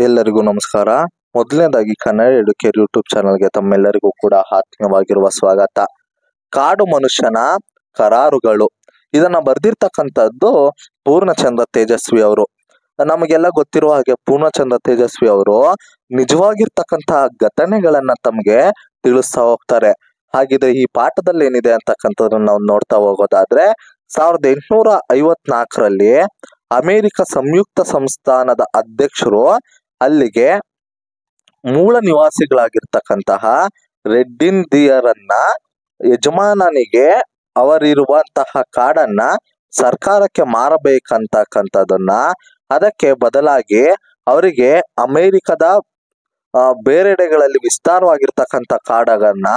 ಎಲ್ಲರಿಗೂ ನಮಸ್ಕಾರ. ಮೊದಲನೇದಾಗಿ ಕನ್ನಡ ಎಡುಕೇರ್ ಯೂಟ್ಯೂಬ್ ಚಾನಲ್ಗೆ ತಮ್ಮೆಲ್ಲರಿಗೂ ಕೂಡ ಆತ್ಮೀಯವಾಗಿರುವ ಸ್ವಾಗತ. ಕಾಡು ಮನುಷ್ಯನ ಕರಾರುಗಳು ಇದನ್ನ ಬರೆದಿರ್ತಕ್ಕಂಥದ್ದು ಪೂರ್ಣಚಂದ್ರ ತೇಜಸ್ವಿ ಅವರು. ನಮಗೆಲ್ಲ ಗೊತ್ತಿರುವ ಹಾಗೆ ಪೂರ್ಣಚಂದ್ರ ತೇಜಸ್ವಿ ಅವರು ನಿಜವಾಗಿರ್ತಕ್ಕಂತಹ ಘಟನೆಗಳನ್ನ ತಮ್ಗೆ ತಿಳಿಸ್ತಾ ಹೋಗ್ತಾರೆ. ಹಾಗಿದ್ರೆ ಈ ಪಾಠದಲ್ಲಿ ಏನಿದೆ ಅಂತಕ್ಕಂಥದ್ದನ್ನ ನಾವು ನೋಡ್ತಾ ಹೋಗೋದಾದ್ರೆ 1854ರಲ್ಲಿ ಅಮೆರಿಕ ಸಂಯುಕ್ತ ಸಂಸ್ಥಾನದ ಅಧ್ಯಕ್ಷರು ಅಲ್ಲಿಗೆ ಮೂಲ ನಿವಾಸಿಗಳಾಗಿರ್ತಕ್ಕಂತಹ ರೆಡ್ ಇಂಡಿಯರನ್ನ ಯಜಮಾನನಿಗೆ ಅವರಿರುವಂತಹ ಕಾಡನ್ನ ಸರ್ಕಾರಕ್ಕೆ ಮಾರಬೇಕಂತಕ್ಕಂಥದನ್ನ, ಅದಕ್ಕೆ ಬದಲಾಗಿ ಅವರಿಗೆ ಅಮೆರಿಕದ ಬೇರೆಡೆಗಳಲ್ಲಿ ವಿಸ್ತಾರವಾಗಿರ್ತಕ್ಕಂಥ ಕಾಡನ್ನ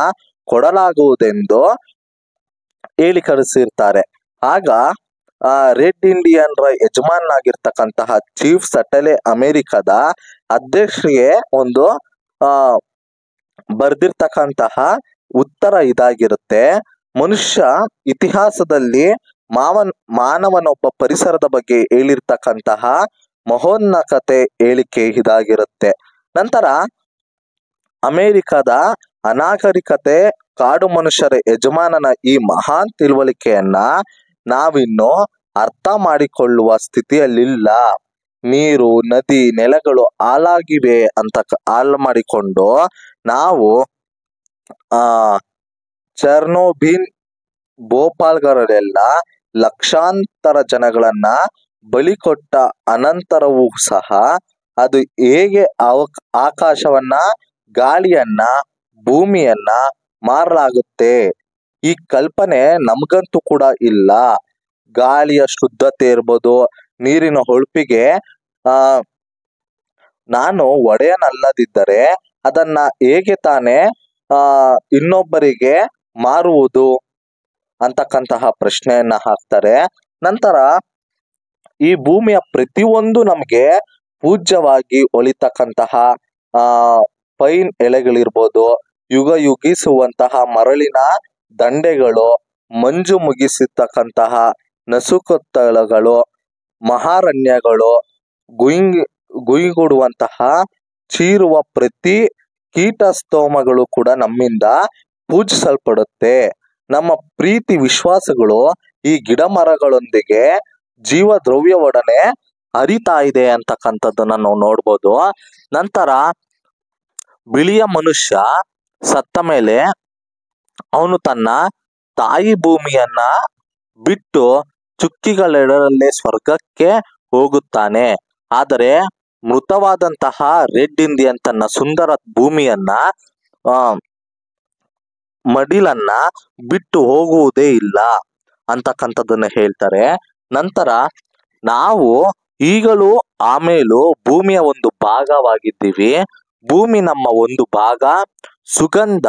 ಕೊಡಲಾಗುವುದೆಂದು ಹೇಳಿ ಕಳಿಸಿರ್ತಾರೆ. ಆಗ ರೆಡ್ ಇಂಡಿಯನ್ ರ ಯಜಮಾನಾಗಿರ್ತಕ್ಕಂತಹ ಚೀಫ್ ಸಟಲೆ ಅಮೆರಿಕದ ಅಧ್ಯಕ್ಷರಿಗೆ ಒಂದು ಬರ್ದಿರ್ತಕ್ಕಂತಹ ಉತ್ತರ ಇದಾಗಿರುತ್ತೆ. ಮನುಷ್ಯ ಇತಿಹಾಸದಲ್ಲಿ ಮಾನವನೊಬ್ಬ ಪರಿಸರದ ಬಗ್ಗೆ ಹೇಳಿರ್ತಕ್ಕಂತಹ ಮಹೋನ್ನತತೆ ಹೇಳಿಕೆ ಇದಾಗಿರುತ್ತೆ. ನಂತರ ಅಮೆರಿಕದ ಅನಾಗರಿಕತೆ ಕಾಡು ಮನುಷ್ಯರ ಯಜಮಾನನ ಈ ಮಹಾನ್ ತಿಳುವಳಿಕೆಯನ್ನ ನಾವಿನ್ನು ಅರ್ಥ ಮಾಡಿಕೊಳ್ಳುವ ಸ್ಥಿತಿಯಲ್ಲಿಲ್ಲ. ನೀರು, ನದಿ, ನೆಲಗಳು ಹಾಳಾಗಿವೆ ಅಂತ ಹಾಳು ಮಾಡಿಕೊಂಡು ನಾವು ಚೆರ್ನೋಬಿಲ್, ಭೋಪಾಲ್ಗಳೆಲ್ಲ ಲಕ್ಷಾಂತರ ಜನಗಳನ್ನ ಬಲಿ ಕೊಟ್ಟ ಅನಂತರವೂ ಸಹ ಅದು ಹೇಗೆ ಆಕಾಶವನ್ನ, ಗಾಳಿಯನ್ನ, ಭೂಮಿಯನ್ನ ಮಾರಲಾಗುತ್ತೆ, ಈ ಕಲ್ಪನೆ ನಮಗಂತೂ ಕೂಡ ಇಲ್ಲ. ಗಾಳಿಯ ಶುದ್ಧತೆ ಇರ್ಬೋದು, ನೀರಿನ ಹೊಳಪಿಗೆ ನಾನು ಒಡೆಯನಲ್ಲದಿದ್ದರೆ ಅದನ್ನ ಹೇಗೆ ತಾನೇ ಇನ್ನೊಬ್ಬರಿಗೆ ಮಾರುವುದು ಅಂತಕ್ಕಂತಹ ಪ್ರಶ್ನೆಯನ್ನ ಹಾಕ್ತಾರೆ. ನಂತರ ಈ ಭೂಮಿಯ ಪ್ರತಿಯೊಂದು ನಮ್ಗೆ ಪೂಜ್ಯವಾಗಿ ಒಳಿತಕ್ಕಂತಹ ಪೈನ್ ಎಲೆಗಳಿರ್ಬೋದು, ಯುಗ ಯುಗಿಸುವಂತಹ ಮರಳಿನ ದಂಡೆಗಳು, ಮಂಜು ಮುಗಿಸಿರ್ತಕ್ಕಂತಹ ನಸುಕತ್ತಳುಗಳು, ಮಹಾರಣ್ಯಗಳು, ಗುಯಿಗುಡುವಂತಹ ಚೀರುವ ಪ್ರತಿ ಕೀಟಸ್ತೋಮಗಳು ಕೂಡ ನಮ್ಮಿಂದ ಪೂಜಿಸಲ್ಪಡುತ್ತೆ. ನಮ್ಮ ಪ್ರೀತಿ ವಿಶ್ವಾಸಗಳು ಈ ಗಿಡ ಮರಗಳೊಂದಿಗೆ ಜೀವ ದ್ರವ್ಯವೊಡನೆ ಹರಿತಾ ಇದೆ ಅಂತಕ್ಕಂಥದ್ದನ್ನ ನಾವು ನೋಡ್ಬೋದು. ನಂತರ ಬಿಳಿಯ ಮನುಷ್ಯ ಸತ್ತ ಮೇಲೆ ಅವನು ತನ್ನ ತಾಯಿ ಭೂಮಿಯನ್ನ ಬಿಟ್ಟು ಚುಕ್ಕಿಗಳೆಡರಲ್ಲೇ ಸ್ವರ್ಗಕ್ಕೆ ಹೋಗುತ್ತಾನೆ. ಆದರೆ ಮೃತವಾದಂತಹ ರೆಡ್ ಇಂಡಿಯನ್ ತನ್ನ ಸುಂದರ ಭೂಮಿಯನ್ನ ಮಡಿಲನ್ನ ಬಿಟ್ಟು ಹೋಗುವುದೇ ಇಲ್ಲ ಅಂತಕ್ಕಂಥದ್ದನ್ನ ಹೇಳ್ತಾರೆ. ನಂತರ ನಾವು ಈಗಲೂ ಆಮೇಲೂ ಭೂಮಿಯ ಒಂದು ಭಾಗವಾಗಿದ್ದೀವಿ. ಭೂಮಿ ನಮ್ಮ ಒಂದು ಭಾಗ. ಸುಗಂಧ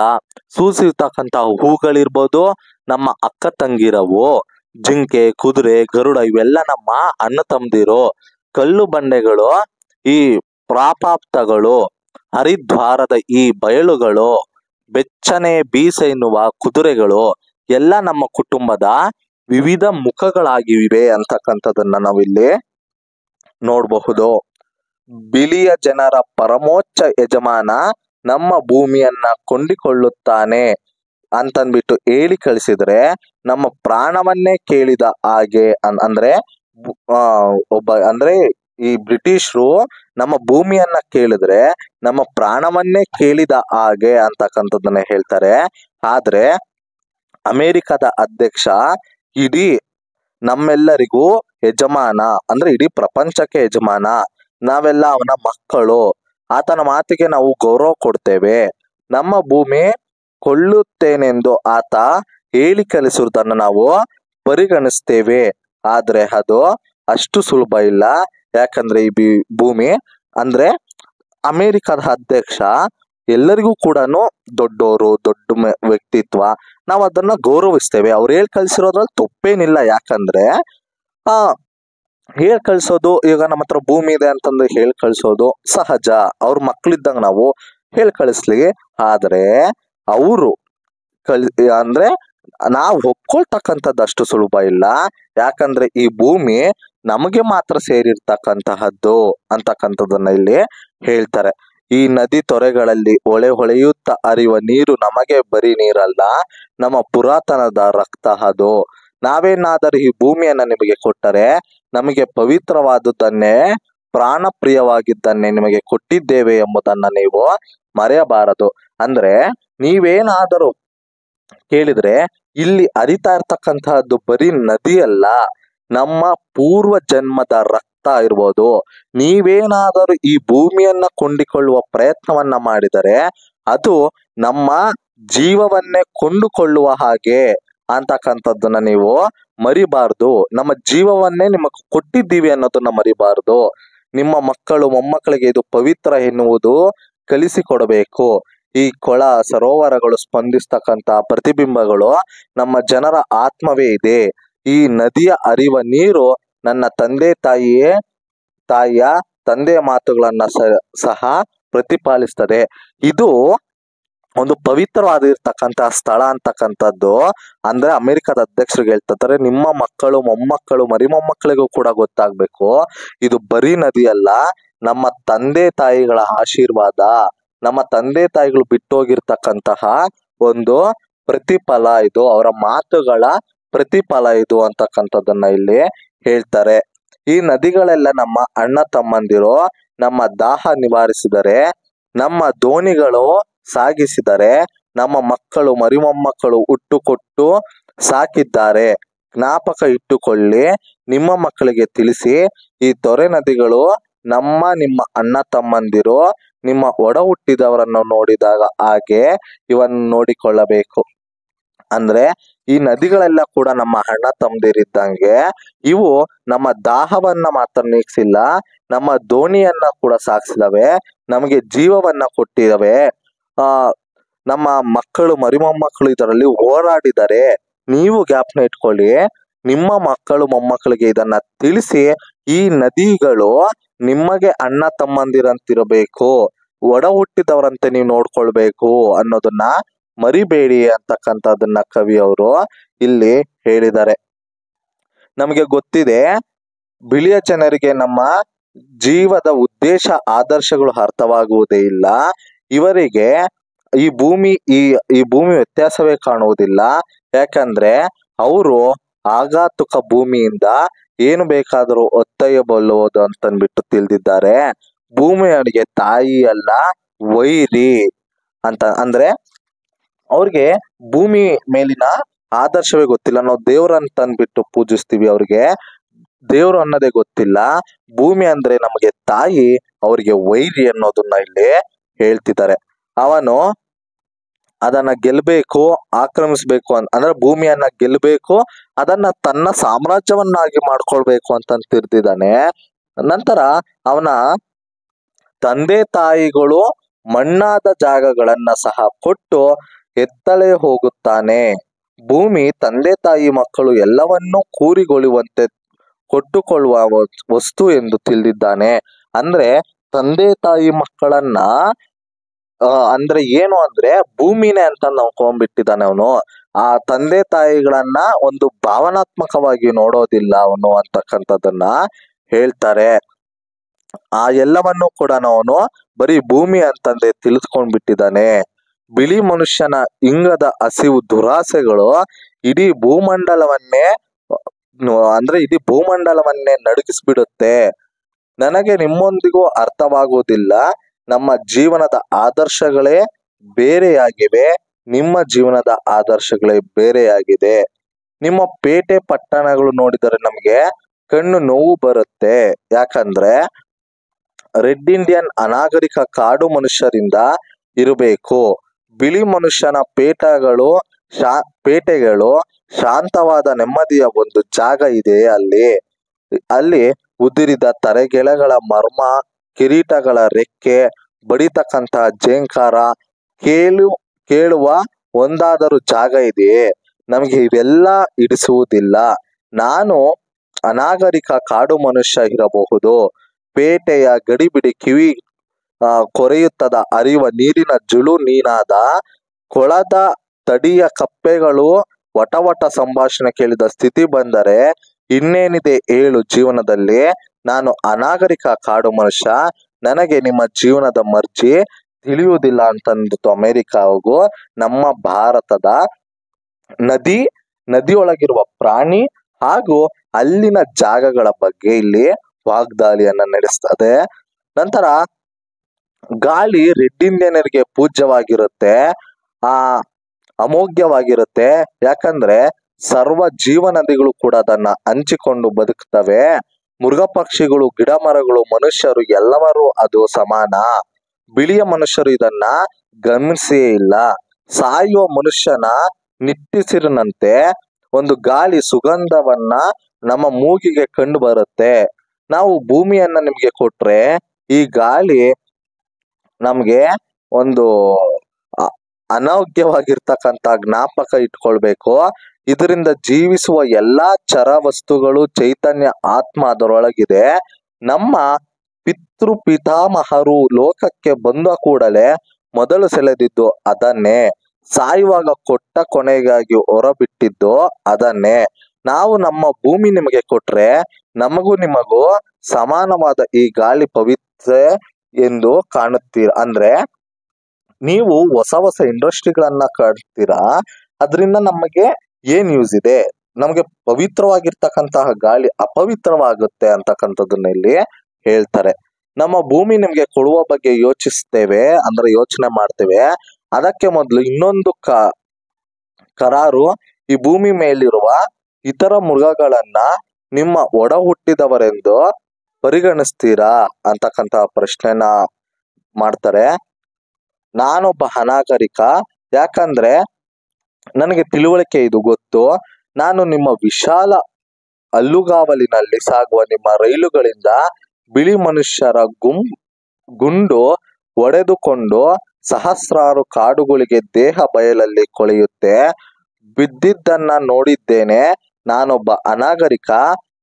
ಸೂಸಿರ್ತಕ್ಕಂತಹ ಹೂಗಳಿರ್ಬೋದು, ನಮ್ಮ ಅಕ್ಕ ತಂಗಿರವು, ಜಿಂಕೆ, ಕುದುರೆ, ಗರುಡ ಇವೆಲ್ಲ ನಮ್ಮ ಅಣ್ಣ ತಮ್ಮದಿರು. ಕಲ್ಲು ಬಂಡೆಗಳು, ಈ ಪ್ರಾಪಾಪ್ತಗಳು, ಹರಿದ್ವಾರದ ಈ ಬಯಲುಗಳು, ಬೆಚ್ಚನೆ ಬೀಸ ಎನ್ನುವ ಕುದುರೆಗಳು ಎಲ್ಲ ನಮ್ಮ ಕುಟುಂಬದ ವಿವಿಧ ಮುಖಗಳಾಗಿವೆ ಅಂತಕ್ಕಂಥದ್ದನ್ನ ನಾವಿಲ್ಲಿ ನೋಡಬಹುದು. ಬಿಳಿಯ ಜನರ ಪರಮೋಚ್ಚ ಯಜಮಾನ ನಮ್ಮ ಭೂಮಿಯನ್ನ ಕೊಂಡಿಕೊಳ್ಳುತ್ತಾನೆ ಅಂತನ್ಬಿಟ್ಟು ಹೇಳಿ ಕಳಿಸಿದ್ರೆ ನಮ್ಮ ಪ್ರಾಣವನ್ನೇ ಕೇಳಿದ ಹಾಗೆ ಅಂದ್ರೆ ಈ ಬ್ರಿಟಿಷರು ನಮ್ಮ ಭೂಮಿಯನ್ನ ಕೇಳಿದ್ರೆ ನಮ್ಮ ಪ್ರಾಣವನ್ನೇ ಕೇಳಿದ ಹಾಗೆ ಅಂತಕ್ಕಂಥದ್ದನ್ನ ಹೇಳ್ತಾರೆ. ಆದ್ರೆ ಅಮೆರಿಕದ ಅಧ್ಯಕ್ಷ ಇಡೀ ನಮ್ಮೆಲ್ಲರಿಗೂ ಯಜಮಾನ, ಅಂದ್ರೆ ಇಡೀ ಪ್ರಪಂಚಕ್ಕೆ ಯಜಮಾನ. ನಾವೆಲ್ಲ ಅವನ ಮಕ್ಕಳು. ಆತನ ಮಾತಿಗೆ ನಾವು ಗೌರವ ಕೊಡ್ತೇವೆ. ನಮ್ಮ ಭೂಮಿ ಕೊಳ್ಳುತ್ತೇನೆಂದು ಆತ ಹೇಳಿ ಕಲಿಸುವುದನ್ನು ನಾವು ಪರಿಗಣಿಸ್ತೇವೆ. ಆದ್ರೆ ಅದು ಅಷ್ಟು ಸುಲಭ ಇಲ್ಲ. ಯಾಕಂದ್ರೆ ಈ ಭೂಮಿ ಅಂದ್ರೆ ಅಮೆರಿಕದ ಅಧ್ಯಕ್ಷ ಎಲ್ಲರಿಗೂ ಕೂಡ ದೊಡ್ಡವರು, ದೊಡ್ಡ ವ್ಯಕ್ತಿತ್ವ, ನಾವು ಅದನ್ನ ಗೌರವಿಸ್ತೇವೆ. ಅವ್ರು ಹೇಳಿ ಕಳ್ಸಿರೋದ್ರಲ್ಲಿ ತಪ್ಪೇನಿಲ್ಲ. ಯಾಕಂದ್ರೆ ಹೇಳ್ ಕಳ್ಸೋದು, ಈಗ ನಮ್ಮ ಹತ್ರ ಭೂಮಿ ಇದೆ ಅಂತಂದು ಹೇಳ್ ಕಳ್ಸೋದು ಸಹಜ. ಅವ್ರ ಮಕ್ಳಿದ್ದಂಗ ನಾವು ಹೇಳ್ ಕಳಿಸ್ಲಿ. ಆದ್ರೆ ಅವರು ಅಂದ್ರೆ ನಾವು ಒಪ್ಕೊಳ್ತಕ್ಕಂಥದ್ದು ಅಷ್ಟು ಸುಲಭ ಇಲ್ಲ. ಯಾಕಂದ್ರೆ ಈ ಭೂಮಿ ನಮಗೆ ಮಾತ್ರ ಸೇರಿರ್ತಕ್ಕಂತಹದ್ದು ಅಂತಕ್ಕಂಥದ್ದನ್ನ ಇಲ್ಲಿ ಹೇಳ್ತಾರೆ. ಈ ನದಿ ತೊರೆಗಳಲ್ಲಿ ಹೊಳೆಯುತ್ತಾ ಹರಿಯುವ ನೀರು ನಮಗೆ ಬರೀ ನೀರಲ್ಲ, ನಮ್ಮ ಪುರಾತನದ ರಕ್ತ ಅದು. ನಾವೇನಾದರೂ ಈ ಭೂಮಿಯನ್ನ ನಿಮಗೆ ಕೊಟ್ಟರೆ ನಮಗೆ ಪವಿತ್ರವಾದುದನ್ನೇ, ಪ್ರಾಣ ಪ್ರಿಯವಾಗಿದ್ದನ್ನೇ ನಿಮಗೆ ಕೊಟ್ಟಿದ್ದೇವೆ ಎಂಬುದನ್ನ ನೀವು ಮರೆಯಬಾರದು. ಅಂದ್ರೆ ನೀವೇನಾದರೂ ಕೇಳಿದ್ರೆ ಇಲ್ಲಿ ಹರಿತಾ ಇರ್ತಕ್ಕಂತಹದ್ದು ಬರೀ ನದಿಯಲ್ಲ, ನಮ್ಮ ಪೂರ್ವ ಜನ್ಮದ ರಕ್ತ ಇರ್ಬೋದು. ನೀವೇನಾದರೂ ಈ ಭೂಮಿಯನ್ನ ಕೊಂಡಿಕೊಳ್ಳುವ ಪ್ರಯತ್ನವನ್ನ ಮಾಡಿದರೆ ಅದು ನಮ್ಮ ಜೀವವನ್ನೇ ಕೊಂಡುಕೊಳ್ಳುವ ಹಾಗೆ ಅಂತಕ್ಕಂಥದ್ದನ್ನ ನೀವು ಮರಿಬಾರ್ದು. ನಮ್ಮ ಜೀವವನ್ನೇ ನಿಮಗೆ ಕೊಟ್ಟಿದ್ದೀವಿ ಅನ್ನೋದನ್ನ ಮರಿಬಾರ್ದು. ನಿಮ್ಮ ಮಕ್ಕಳು ಮೊಮ್ಮಕ್ಕಳಿಗೆ ಇದು ಪವಿತ್ರ ಎನ್ನುವುದು ಕಲಿಸಿಕೊಡಬೇಕು. ಈ ಕೊಳ ಸರೋವರಗಳು ಸ್ಪಂದಿಸ್ತಕ್ಕಂತ ಪ್ರತಿಬಿಂಬಗಳು ನಮ್ಮ ಜನರ ಆತ್ಮವೇ ಇದೆ. ಈ ನದಿಯ ಹರಿವ ನೀರು ನನ್ನ ತಾಯಿಯ ತಂದೆಯ ಮಾತುಗಳನ್ನ ಸಹ ಪ್ರತಿಪಾಲಿಸ್ತದೆ. ಇದು ಒಂದು ಪವಿತ್ರವಾಗಿರ್ತಕ್ಕಂತಹ ಸ್ಥಳ ಅಂತಕ್ಕಂಥದ್ದು ಅಂದ್ರೆ ಅಮೆರಿಕದ ಅಧ್ಯಕ್ಷರಿಗೆ ಹೇಳ್ತಾರೆ, ನಿಮ್ಮ ಮಕ್ಕಳು ಮೊಮ್ಮಕ್ಕಳು ಮರಿಮೊಮ್ಮಕ್ಕಳಿಗೂ ಕೂಡ ಗೊತ್ತಾಗ್ಬೇಕು, ಇದು ಬರೀ ನದಿಯಲ್ಲ, ನಮ್ಮ ತಂದೆ ತಾಯಿಗಳ ಆಶೀರ್ವಾದ, ನಮ್ಮ ತಂದೆ ತಾಯಿಗಳು ಬಿಟ್ಟೋಗಿರ್ತಕ್ಕಂತಹ ಒಂದು ಪ್ರತಿಫಲ ಇದು, ಅವರ ಮಾತುಗಳ ಪ್ರತಿಫಲ ಇದು ಅಂತಕ್ಕಂಥದ್ದನ್ನ ಇಲ್ಲಿ ಹೇಳ್ತಾರೆ. ಈ ನದಿಗಳೆಲ್ಲ ನಮ್ಮ ಅಣ್ಣ ತಮ್ಮಂದಿರು. ನಮ್ಮ ದಾಹ ನಿವಾರಿಸಿದರೆ, ನಮ್ಮ ದೋಣಿಗಳು ಸಾಗಿಸಿದರೆ, ನಮ್ಮ ಮಕ್ಕಳು ಮರಿಮೊಮ್ಮಕ್ಕಳು ಹುಟ್ಟುಕೊಟ್ಟು ಸಾಕಿದ್ದಾರೆ. ಜ್ಞಾಪಕ ಇಟ್ಟುಕೊಳ್ಳಿ, ನಿಮ್ಮ ಮಕ್ಕಳಿಗೆ ತಿಳಿಸಿ, ಈ ತೊರೆ ನದಿಗಳು ನಿಮ್ಮ ಅಣ್ಣ ತಮ್ಮಂದಿರು, ನಿಮ್ಮ ಒಡ ಹುಟ್ಟಿದವರನ್ನು ನೋಡಿದಾಗ ಹಾಗೆ ಇವನ್ನು ನೋಡಿಕೊಳ್ಳಬೇಕು. ಅಂದ್ರೆ ಈ ನದಿಗಳೆಲ್ಲ ಕೂಡ ನಮ್ಮ ಅಣ್ಣ ತಮ್ಮದಿರಿದ್ದಂಗೆ. ಇವು ನಮ್ಮ ದಾಹವನ್ನ ಮಾತ್ರ ನೀಗಿಸಿಲ್ಲ, ನಮ್ಮ ದೋಣಿಯನ್ನ ಕೂಡ ಸಾಗಿಸಿದವೆ, ನಮಗೆ ಜೀವವನ್ನ ಕೊಟ್ಟಿದವೆ. ನಮ್ಮ ಮಕ್ಕಳು ಮರಿಮೊಮ್ಮಕ್ಕಳು ಇದರಲ್ಲಿ ಹೋರಾಡಿದರೆ. ನೀವು ಜ್ಞಾಪನ ಇಟ್ಕೊಳ್ಳಿ, ನಿಮ್ಮ ಮಕ್ಕಳು ಮೊಮ್ಮಕ್ಕಳಿಗೆ ಇದನ್ನ ತಿಳಿಸಿ, ಈ ನದಿಗಳು ನಿಮಗೆ ಅಣ್ಣ ತಮ್ಮಂದಿರಂತಿರಬೇಕು, ಒಡ ಹುಟ್ಟಿದವರಂತೆ ನೀವು ನೋಡ್ಕೊಳ್ಬೇಕು ಅನ್ನೋದನ್ನ ಮರಿಬೇಡಿ ಅಂತಕ್ಕಂಥದ್ದನ್ನ ಕವಿಯವರು ಇಲ್ಲಿ ಹೇಳಿದ್ದಾರೆ. ನಮಗೆ ಗೊತ್ತಿದೆ, ಬಿಳಿಯ ಜನರಿಗೆ ನಮ್ಮ ಜೀವದ ಉದ್ದೇಶ ಆದರ್ಶಗಳು ಅರ್ಥವಾಗುವುದೇ ಇಲ್ಲ. ಇವರಿಗೆ ಈ ಭೂಮಿ ವ್ಯತ್ಯಾಸವೇ ಕಾಣುವುದಿಲ್ಲ. ಯಾಕಂದ್ರೆ ಅವರು ಆಘಾತುಕ ಭೂಮಿಯಿಂದ ಏನು ಬೇಕಾದರೂ ಹೊತ್ತೊಯ್ಯಬಲ್ಲುವುದು ಅಂತನ್ಬಿಟ್ಟು ತಿಳಿದಿದ್ದಾರೆ. ಭೂಮಿಯವರಿಗೆ ತಾಯಿ ಅಲ್ಲ, ವೈರಿ ಅಂತ. ಅಂದ್ರೆ ಅವ್ರಿಗೆ ಭೂಮಿ ಮೇಲಿನ ಆದರ್ಶವೇ ಗೊತ್ತಿಲ್ಲ. ನಾವು ದೇವ್ರಂತ ಅಂದ್ಬಿಟ್ಟು ಪೂಜಿಸ್ತೀವಿ, ಅವ್ರಿಗೆ ದೇವ್ರು ಅನ್ನೋದೇ ಗೊತ್ತಿಲ್ಲ. ಭೂಮಿ ಅಂದ್ರೆ ನಮಗೆ ತಾಯಿ, ಅವ್ರಿಗೆ ವೈರಿ ಅನ್ನೋದನ್ನ ಇಲ್ಲಿ ಹೇಳ್ತಿದ್ದಾರೆ. ಅವನು ಅದನ್ನ ಗೆಲ್ಬೇಕು, ಆಕ್ರಮಿಸ್ಬೇಕು ಅಂದ್ರೆ ಭೂಮಿಯನ್ನ ಗೆಲ್ಬೇಕು, ಅದನ್ನ ತನ್ನ ಸಾಮ್ರಾಜ್ಯವನ್ನಾಗಿ ಮಾಡ್ಕೊಳ್ಬೇಕು ಅಂತ ತಿರ್ದಿದ್ದಾನೆ. ನಂತರ ಅವನ ತಂದೆ ತಾಯಿಗಳು ಮಣ್ಣಾದ ಜಾಗಗಳನ್ನ ಸಹ ಕೊಟ್ಟು ಎತ್ತಲೇ ಹೋಗುತ್ತಾನೆ. ಭೂಮಿ ತಂದೆ ತಾಯಿ ಮಕ್ಕಳು ಎಲ್ಲವನ್ನೂ ಕೂರಿಗೊಳ್ಳುವಂತೆ ಕೊಟ್ಟುಕೊಳ್ಳುವ ವಸ್ತು ಎಂದು ತಿಳಿದಿದ್ದಾನೆ. ಅಂದ್ರೆ ತಂದೆ ತಾಯಿ ಮಕ್ಕಳನ್ನ ಅಂದ್ರೆ ಏನು ಅಂದ್ರೆ ಭೂಮಿನೇ ಅಂತ ನೋಡ್ಕೊಂಡ್ಬಿಟ್ಟಿದ್ದಾನೆ ಅವನು. ಆ ತಂದೆ ತಾಯಿಗಳನ್ನ ಒಂದು ಭಾವನಾತ್ಮಕವಾಗಿ ನೋಡೋದಿಲ್ಲ ಅವನು ಅಂತಕ್ಕಂಥದ್ದನ್ನ ಹೇಳ್ತಾರೆ. ಆ ಎಲ್ಲವನ್ನು ಕೂಡ ಅವನು ಬರೀ ಭೂಮಿ ಅಂತಂದೆ ತಿಳಿದುಕೊಂಡ್ಬಿಟ್ಟಿದ್ದಾನೆ. ಬಿಳಿ ಮನುಷ್ಯನ ಇಂಗದ ಹಸಿವು ದುರಾಸೆಗಳು ಇಡೀ ಭೂಮಂಡಲವನ್ನೇ ನಡುಗಿಸ್ಬಿಡುತ್ತೆ. ನನಗೆ ನಿಮ್ಮೊಂದಿಗೂ ಅರ್ಥವಾಗುವುದಿಲ್ಲ. ನಮ್ಮ ಜೀವನದ ಆದರ್ಶಗಳೇ ಬೇರೆಯಾಗಿವೆ, ನಿಮ್ಮ ಜೀವನದ ಆದರ್ಶಗಳೇ ಬೇರೆಯಾಗಿದೆ. ನಿಮ್ಮ ಪೇಟೆ ಪಟ್ಟಣಗಳು ನೋಡಿದರೆ ನಮಗೆ ಕಣ್ಣು ನೋವು ಬರುತ್ತೆ. ಯಾಕಂದ್ರೆ ರೆಡ್ ಇಂಡಿಯನ್ ಅನಾಗರಿಕ ಕಾಡು ಮನುಷ್ಯರಿಂದ ಇರಬೇಕು. ಬಿಳಿ ಮನುಷ್ಯನ ಪೇಟೆಗಳು ಶಾಂತವಾದ ನೆಮ್ಮದಿಯ ಒಂದು ಜಾಗ ಇದೆ. ಅಲ್ಲಿ ಉದುರಿದ ತರೆಗೆಳೆಗಳ ಮರ್ಮ, ಕಿರೀಟಗಳ ರೆಕ್ಕೆ ಬಡಿತಕ್ಕಂತಹ ಜೇಂಕಾರ ಕೇಳುವ ಒಂದಾದರೂ ಜಾಗ ಇದೆಯೇ? ನಮಗೆ ಇವೆಲ್ಲ ಹಿಡಿಸುವುದಿಲ್ಲ. ನಾನು ಅನಾಗರಿಕ ಕಾಡು ಮನುಷ್ಯ ಇರಬಹುದು, ಪೇಟೆಯ ಗಡಿಬಿಡಿ ಕಿವಿ ಕೊರೆಯುತ್ತದ ಹರಿಯುವ ನೀರಿನ ಜುಳು ನೀನಾದ ಕೊಳದ ತಡಿಯ ಕಪ್ಪೆಗಳು ವಟ ಸಂಭಾಷಣೆ ಕೇಳಿದ ಸ್ಥಿತಿ ಬಂದರೆ ಇನ್ನೇನಿದೆ ಹೇಳು ಜೀವನದಲ್ಲಿ. ನಾನು ಅನಾಗರಿಕ ಕಾಡು ಮನುಷ್ಯ, ನನಗೆ ನಿಮ್ಮ ಜೀವನದ ಮರ್ಜಿ ತಿಳಿಯುವುದಿಲ್ಲ ಅಂತಂದ್ಬಿಟ್ಟು ಅಮೆರಿಕಾಗೂ ನಮ್ಮ ಭಾರತದ ನದಿಯೊಳಗಿರುವ ಪ್ರಾಣಿ ಹಾಗೂ ಅಲ್ಲಿನ ಜಾಗಗಳ ಬಗ್ಗೆ ಇಲ್ಲಿ ವಾಗ್ದಾಳಿಯನ್ನ ನಡೆಸ್ತದೆ. ನಂತರ ಗಾಳಿ ರೆಡ್ ಇಂಡಿಯನರಿಗೆ ಪೂಜ್ಯವಾಗಿರುತ್ತೆ, ಅಮೋಘ್ಯವಾಗಿರುತ್ತೆ. ಯಾಕಂದ್ರೆ ಸರ್ವ ಜೀವ ನದಿಗಳು ಕೂಡ ಅದನ್ನ ಹಂಚಿಕೊಂಡು ಬದುಕ್ತವೆ. ಮೃಗ ಪಕ್ಷಿಗಳು, ಗಿಡ ಮರಗಳು, ಮನುಷ್ಯರು ಎಲ್ಲರೂ ಅದು ಸಮಾನ. ಬಿಳಿಯ ಮನುಷ್ಯರು ಇದನ್ನ ಗಮನಿಸೇ ಇಲ್ಲ. ಸಾಯುವ ಮನುಷ್ಯನ ನಿಟ್ಟುಸಿರಿನಂತೆ ಒಂದು ಗಾಳಿ ಸುಗಂಧವನ್ನ ನಮ್ಮ ಮೂಗಿಗೆ ಕಂಡು ಬರುತ್ತೆ. ನಾವು ಭೂಮಿಯನ್ನ ನಿಮ್ಗೆ ಕೊಟ್ರೆ ಈ ಗಾಳಿ ನಮ್ಗೆ ಒಂದು ಅನಾರೋಗ್ಯವಾಗಿರ್ತಕ್ಕಂಥ ಜ್ಞಾಪಕ ಇಟ್ಕೊಳ್ಬೇಕು. ಇದರಿಂದ ಜೀವಿಸುವ ಎಲ್ಲಾ ಚರ ವಸ್ತುಗಳು, ಚೈತನ್ಯ, ಆತ್ಮ ಅದರೊಳಗಿದೆ. ನಮ್ಮ ಪಿತಾಮಹರು ಲೋಕಕ್ಕೆ ಬಂದ ಕೂಡಲೇ ಮೊದಲು ಸೆಳೆದಿದ್ದು ಅದನ್ನೇ, ಸಾಯುವಾಗ ಕೊಟ್ಟ ಕೊನೆಗಾಗಿ ಹೊರಬಿಟ್ಟಿದ್ದು ಅದನ್ನೇ. ನಾವು ನಮ್ಮ ಭೂಮಿ ನಿಮಗೆ ಕೊಟ್ರೆ ನಮಗೂ ನಿಮಗೂ ಸಮಾನವಾದ ಈ ಗಾಳಿ ಪವಿತ್ರ ಎಂದು ಕಾಣುತ್ತೀರ. ಅಂದ್ರೆ ನೀವು ಹೊಸ ಇಂಡಸ್ಟ್ರಿಗಳನ್ನ ಕಟ್ತೀರಾ, ಅದರಿಂದ ನಮಗೆ ಏನ್ ಯೂಸ್ ಇದೆ? ನಮಗೆ ಪವಿತ್ರವಾಗಿರ್ತಕ್ಕಂತಹ ಗಾಳಿ ಅಪವಿತ್ರವಾಗುತ್ತೆ ಅಂತಕ್ಕಂಥದ್ದನ್ನ ಇಲ್ಲಿ ಹೇಳ್ತಾರೆ. ನಮ್ಮ ಭೂಮಿ ನಿಮ್ಗೆ ಕೊಡುವ ಬಗ್ಗೆ ಯೋಚಿಸ್ತೇವೆ, ಅಂದ್ರೆ ಯೋಚನೆ ಮಾಡ್ತೇವೆ. ಅದಕ್ಕೆ ಮೊದಲು ಇನ್ನೊಂದು ಕರಾರು, ಈ ಭೂಮಿ ಮೇಲಿರುವ ಇತರ ಮೃಗಗಳನ್ನ ನಿಮ್ಮ ಒಡ ಹುಟ್ಟಿದವರೆಂದು ಪರಿಗಣಿಸ್ತೀರಾ ಅಂತಕ್ಕಂಥ ಪ್ರಶ್ನೆನ ಮಾಡ್ತಾರೆ. ನಾನೊಬ್ಬ ಅನಾಗರಿಕ, ಯಾಕಂದ್ರೆ ನನಗೆ ತಿಳುವಳಿಕೆ ಇದು ಗೊತ್ತು. ನಾನು ನಿಮ್ಮ ವಿಶಾಲ ಹಲ್ಲುಗಾವಲಿನಲ್ಲಿ ಸಾಗುವ ನಿಮ್ಮ ರೈಲುಗಳಿಂದ ಬಿಳಿ ಮನುಷ್ಯರ ಗುಂಡು ಒಡೆದುಕೊಂಡು ಸಹಸ್ರಾರು ಕಾಡುಗಳಿಗೆ ದೇಹ ಬಯಲಲ್ಲಿ ಕೊಳೆಯುತ್ತೆ ಬಿದ್ದಿದ್ದನ್ನ ನೋಡಿದ್ದೇನೆ. ನಾನೊಬ್ಬ ಅನಾಗರಿಕ,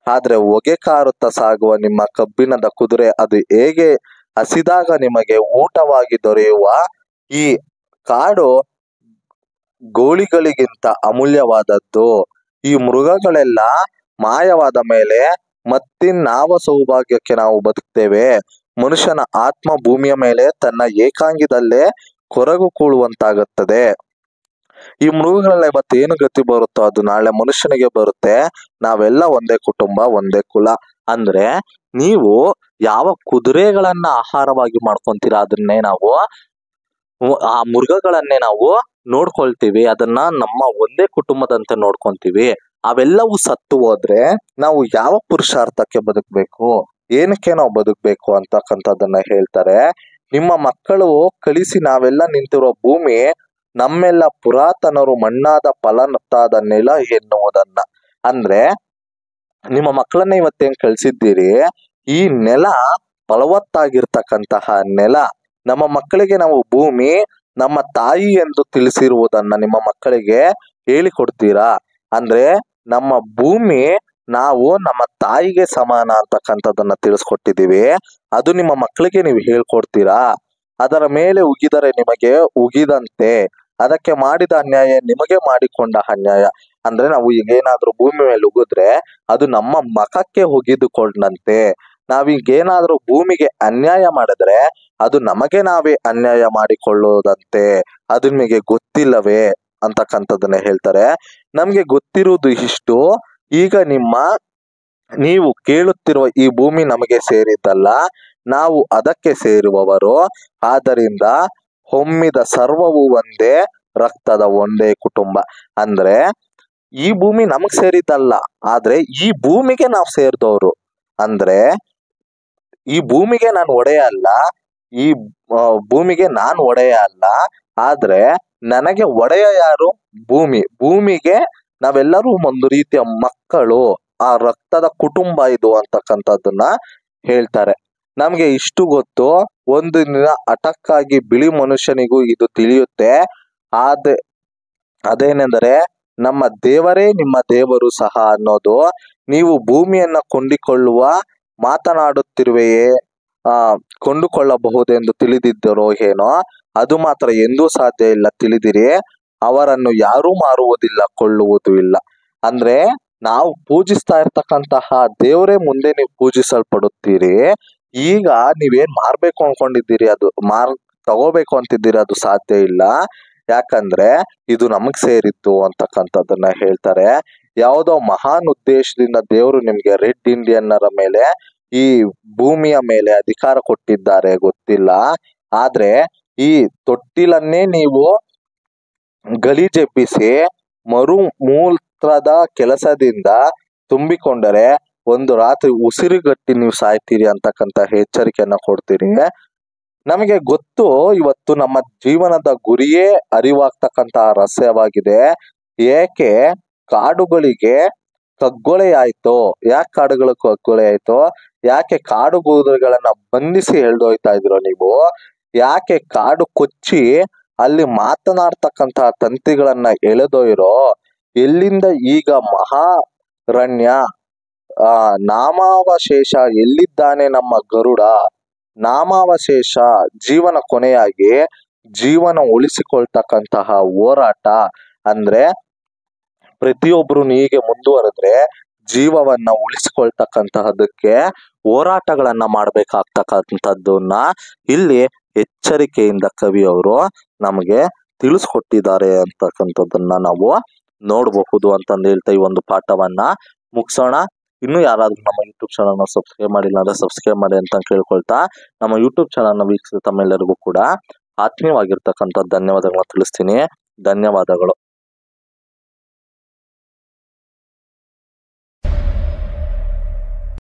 ಆದ್ರೆ ಹೊಗೆ ಕಾರುತ್ತಾ ಸಾಗುವ ನಿಮ್ಮ ಕಬ್ಬಿಣದ ಕುದುರೆ ಅದು ಹೇಗೆ ಹಸಿದಾಗ ನಿಮಗೆ ಊಟವಾಗಿ ದೊರೆಯುವ ಈ ಕಾಡು ಗೋಳಿಗಳಿಗಿಂತ ಅಮೂಲ್ಯವಾದದ್ದು. ಈ ಮೃಗಗಳೆಲ್ಲ ಮಾಯವಾದ ಮೇಲೆ ಮತ್ತಿನ್ನಾವ ಸೌಭಾಗ್ಯಕ್ಕೆ ನಾವು ಬದುಕ್ತೇವೆ? ಮನುಷ್ಯನ ಆತ್ಮ ಭೂಮಿಯ ಮೇಲೆ ತನ್ನ ಏಕಾಂಗಿದಲ್ಲೇ ಕೊರಗು ಕೂಳುವಂತಾಗುತ್ತದೆ. ಈ ಮೃಗಗಳೆಲ್ಲ ಇವತ್ತೇನು ಗತಿ ಬರುತ್ತೋ ಅದು ನಾಳೆ ಮನುಷ್ಯನಿಗೆ ಬರುತ್ತೆ. ನಾವೆಲ್ಲ ಒಂದೇ ಕುಟುಂಬ, ಒಂದೇ ಕುಲ. ಅಂದ್ರೆ ನೀವು ಯಾವ ಕುದುರೆಗಳನ್ನ ಆಹಾರವಾಗಿ ಮಾಡ್ಕೊಂತೀರಾ ಅದನ್ನೇ ನಾವು, ಆ ಮೃಗಗಳನ್ನೇ ನಾವು ನೋಡ್ಕೊಳ್ತೀವಿ. ಅದನ್ನ ನಮ್ಮ ಒಂದೇ ಕುಟುಂಬದಂತೆ ನೋಡ್ಕೊಂತೀವಿ. ಅವೆಲ್ಲವೂ ಸತ್ತು ಹೋದ್ರೆ ನಾವು ಯಾವ ಪುರುಷಾರ್ಥಕ್ಕೆ ಬದುಕ್ಬೇಕು, ಏನಕ್ಕೆ ನಾವು ಬದುಕ್ಬೇಕು ಅಂತಕ್ಕಂಥದ್ದನ್ನ ಹೇಳ್ತಾರೆ. ನಿಮ್ಮ ಮಕ್ಕಳು ಕಳಿಸಿ ನಾವೆಲ್ಲ ನಿಂತಿರೋ ಭೂಮಿ ನಮ್ಮೆಲ್ಲ ಪುರಾತನರು ಮಣ್ಣಾದ ಫಲವತ್ತಾದ ನೆಲ ಎನ್ನುವುದನ್ನ. ಅಂದ್ರೆ ನಿಮ್ಮ ಮಕ್ಕಳನ್ನ ಇವತ್ತೇನ್ ಕಳ್ಸಿದ್ದೀರಿ, ಈ ನೆಲ ಫಲವತ್ತಾಗಿರ್ತಕ್ಕಂತಹ ನೆಲ. ನಮ್ಮ ಮಕ್ಕಳಿಗೆ ನಾವು ಭೂಮಿ ನಮ್ಮ ತಾಯಿ ಎಂದು ತಿಳಿಸಿರುವುದನ್ನ ನಿಮ್ಮ ಮಕ್ಕಳಿಗೆ ಹೇಳಿಕೊಡ್ತೀರಾ? ಅಂದ್ರೆ ನಮ್ಮ ಭೂಮಿ ನಾವು ನಮ್ಮ ತಾಯಿಗೆ ಸಮಾನ ಅಂತಕ್ಕಂಥದ್ದನ್ನ ತಿಳಿಸ್ಕೊಟ್ಟಿದೀವಿ. ಅದು ನಿಮ್ಮ ಮಕ್ಕಳಿಗೆ ನೀವು ಹೇಳ್ಕೊಡ್ತೀರಾ? ಅದರ ಮೇಲೆ ಉಗಿದರೆ ನಿಮಗೆ ಉಗಿದಂತೆ, ಅದಕ್ಕೆ ಮಾಡಿದ ಅನ್ಯಾಯ ನಿಮಗೆ ಮಾಡಿಕೊಂಡ ಅನ್ಯಾಯ. ಅಂದ್ರೆ ನಾವು ಈಗೇನಾದ್ರೂ ಭೂಮಿ ಮೇಲೆ ಉಗಿದ್ರೆ ಅದು ನಮ್ಮ ಮಖಕ್ಕೆ ಉಗಿದುಕೊಂಡಂತೆ. ನಾವೀಗೇನಾದ್ರೂ ಭೂಮಿಗೆ ಅನ್ಯಾಯ ಮಾಡಿದ್ರೆ ಅದು ನಮಗೆ ನಾವೇ ಅನ್ಯಾಯ ಮಾಡಿಕೊಳ್ಳುವುದಂತೆ. ಅದು ನಿಮಗೆ ಗೊತ್ತಿಲ್ಲವೇ ಅಂತಕ್ಕಂಥದ್ದನ್ನ ಹೇಳ್ತಾರೆ. ನಮ್ಗೆ ಗೊತ್ತಿರುವುದು ಇಷ್ಟು, ಈಗ ನೀವು ಕೇಳುತ್ತಿರುವ ಈ ಭೂಮಿ ನಮಗೆ ಸೇರಿದ್ದಲ್ಲ, ನಾವು ಅದಕ್ಕೆ ಸೇರುವವರು. ಆದ್ದರಿಂದ ಹೊಮ್ಮಿದ ಸರ್ವವು ಒಂದೇ, ರಕ್ತದ ಒಂದೇ ಕುಟುಂಬ. ಅಂದ್ರೆ ಈ ಭೂಮಿ ನಮಗ್ ಸೇರಿದ್ದಲ್ಲ, ಆದ್ರೆ ಈ ಭೂಮಿಗೆ ನಾವು ಸೇರಿದವರು. ಅಂದ್ರೆ ಈ ಭೂಮಿಗೆ ನಾನು ಒಡೆಯ ಅಲ್ಲ, ಈ ಭೂಮಿಗೆ ನಾನು ಒಡೆಯ ಅಲ್ಲ, ಆದ್ರೆ ನನಗೆ ಒಡೆಯ ಯಾರು? ಭೂಮಿಗೆ ನಾವೆಲ್ಲರೂ ಒಂದು ರೀತಿಯ ಮಕ್ಕಳು, ಆ ರಕ್ತದ ಕುಟುಂಬ ಇದು ಅಂತಕ್ಕಂಥದ್ದನ್ನ ಹೇಳ್ತಾರೆ. ನಮ್ಗೆ ಇಷ್ಟು ಗೊತ್ತು. ಒಂದು ದಿನ ಹಠಕ್ಕಾಗಿ ಬಿಳಿ ಮನುಷ್ಯನಿಗೂ ಇದು ತಿಳಿಯುತ್ತೆ. ಅದೇನೆಂದರೆ ನಮ್ಮ ದೇವರೇ ನಿಮ್ಮ ದೇವರು ಸಹ ಅನ್ನೋದು. ನೀವು ಭೂಮಿಯನ್ನ ಮಾತನಾಡುತ್ತಿರುವೆಯೇ, ಕೊಂಡುಕೊಳ್ಳಬಹುದೆಂದು ತಿಳಿದಿದ್ದರೋ ಏನೋ, ಅದು ಮಾತ್ರ ಎಂದೂ ಸಾಧ್ಯ ಇಲ್ಲ ತಿಳಿದಿರಿ. ಅವರನ್ನು ಯಾರೂ ಮಾರುವುದಿಲ್ಲ, ಕೊಳ್ಳುವುದೂ ಇಲ್ಲ. ಅಂದ್ರೆ ನಾವು ಪೂಜಿಸ್ತಾ ಇರ್ತಕ್ಕಂತಹ ದೇವರೇ ಮುಂದೆ ನೀವು ಪೂಜಿಸಲ್ಪಡುತ್ತೀರಿ. ಈಗ ನೀವೇನ್ ಮಾರ್ಬೇಕು ಅನ್ಕೊಂಡಿದ್ದೀರಿ, ಅದು ತಗೋಬೇಕು ಅಂತಿದ್ದೀರಿ, ಅದು ಸಾಧ್ಯ ಇಲ್ಲ. ಯಾಕಂದ್ರೆ ಇದು ನಮಗ್ ಸೇರಿತ್ತು ಅಂತಕ್ಕಂಥದ್ದನ್ನ ಹೇಳ್ತಾರೆ. ಯಾವುದೋ ಮಹಾನ್ ಉದ್ದೇಶದಿಂದ ದೇವರು ನಿಮ್ಗೆ ರೆಡ್ ಇಂಡಿಯನ್ನರ ಮೇಲೆ, ಈ ಭೂಮಿಯ ಮೇಲೆ ಅಧಿಕಾರ ಕೊಟ್ಟಿದ್ದಾರೆ ಗೊತ್ತಿಲ್ಲ. ಆದ್ರೆ ಈ ತೊಟ್ಟಿಲನ್ನೇ ನೀವು ಗಲೀಜೆಬ್ಬಿಸಿ ಮೂತ್ರದ ಕೆಲಸದಿಂದ ತುಂಬಿಕೊಂಡರೆ ಒಂದು ರಾತ್ರಿ ಉಸಿರುಗಟ್ಟಿ ನೀವು ಸಾಯ್ತೀರಿ ಅಂತಕ್ಕಂಥ ಎಚ್ಚರಿಕೆಯನ್ನ ಕೊಡ್ತೀರಿ. ನಮಗೆ ಗೊತ್ತು, ಇವತ್ತು ನಮ್ಮ ಜೀವನದ ಗುರಿಯೇ ಅರಿವಾಗ್ತಕ್ಕಂತಹ ರಹಸ್ಯವಾಗಿದೆ. ಏಕೆ ಕಾಡುಗಳಿಗೆ ಕಗ್ಗೊಲೆ ಆಯ್ತೋ, ಯಾಕೆ ಕಾಡುಗಳು ಕಗ್ಗೊಲೆ ಆಯ್ತೋ, ಯಾಕೆ ಕಾಡು ಗೂಡುಗಳನ್ನ ಬಂಧಿಸಿ ಎಳ್ದೊಯ್ತಾ ಇದ್ರು ನೀವು, ಯಾಕೆ ಕಾಡು ಕೊಚ್ಚಿ ಅಲ್ಲಿ ಮಾತನಾಡ್ತಕ್ಕಂತಹ ತಂತಿಗಳನ್ನ ಎಳೆದೊಯ್ರೋ, ಎಲ್ಲಿಂದ ಈಗ ಮಹಾರಣ್ಯ ನಾಮಾವಶೇಷ, ಎಲ್ಲಿದ್ದಾನೆ ನಮ್ಮ ಗರುಡ, ನಾಮಾವಶೇಷ ಜೀವನ ಕೊನೆಯಾಗಿ ಜೀವನ ಉಳಿಸಿಕೊಳ್ತಕ್ಕಂತಹ ಹೋರಾಟ. ಅಂದ್ರೆ ಪ್ರತಿಯೊಬ್ರು ಹೀಗೆ ಮುಂದುವರೆದ್ರೆ ಜೀವವನ್ನ ಉಳಿಸಿಕೊಳ್ತಕ್ಕಂತಹದಕ್ಕೆ ಹೋರಾಟಗಳನ್ನ ಮಾಡ್ಬೇಕಾಗ್ತಕ್ಕಂಥದ್ದನ್ನ ಇಲ್ಲಿ ಎಚ್ಚರಿಕೆಯಿಂದ ಕವಿಯವರು ನಮಗೆ ತಿಳಿಸ್ಕೊಟ್ಟಿದ್ದಾರೆ ಅಂತಕ್ಕಂಥದ್ದನ್ನ ನಾವು ನೋಡಬಹುದು ಅಂತಂದು ಹೇಳ್ತಾ ಈ ಒಂದು ಪಾಠವನ್ನ ಮುಗಿಸೋಣ. ಇನ್ನು ಯಾರಾದ್ರೂ ನಮ್ಮ ಯೂಟ್ಯೂಬ್ ಚಾನಲ್ನ ಸಬ್ಸ್ಕ್ರೈಬ್ ಮಾಡಿಲ್ಲ ಅಂದ್ರೆ ಸಬ್ಸ್ಕ್ರೈಬ್ ಮಾಡಿ ಅಂತ ಕೇಳ್ಕೊಳ್ತಾ, ನಮ್ಮ ಯೂಟ್ಯೂಬ್ ಚಾನಲ್ನ ವೀಕ್ಷಿಸಿದ ತಮ್ಮೆಲ್ಲರಿಗೂ ಕೂಡ ಆತ್ಮೀಯವಾಗಿರ್ತಕ್ಕಂಥ ಧನ್ಯವಾದಗಳನ್ನ ತಿಳಿಸ್ತೀನಿ. ಧನ್ಯವಾದಗಳು.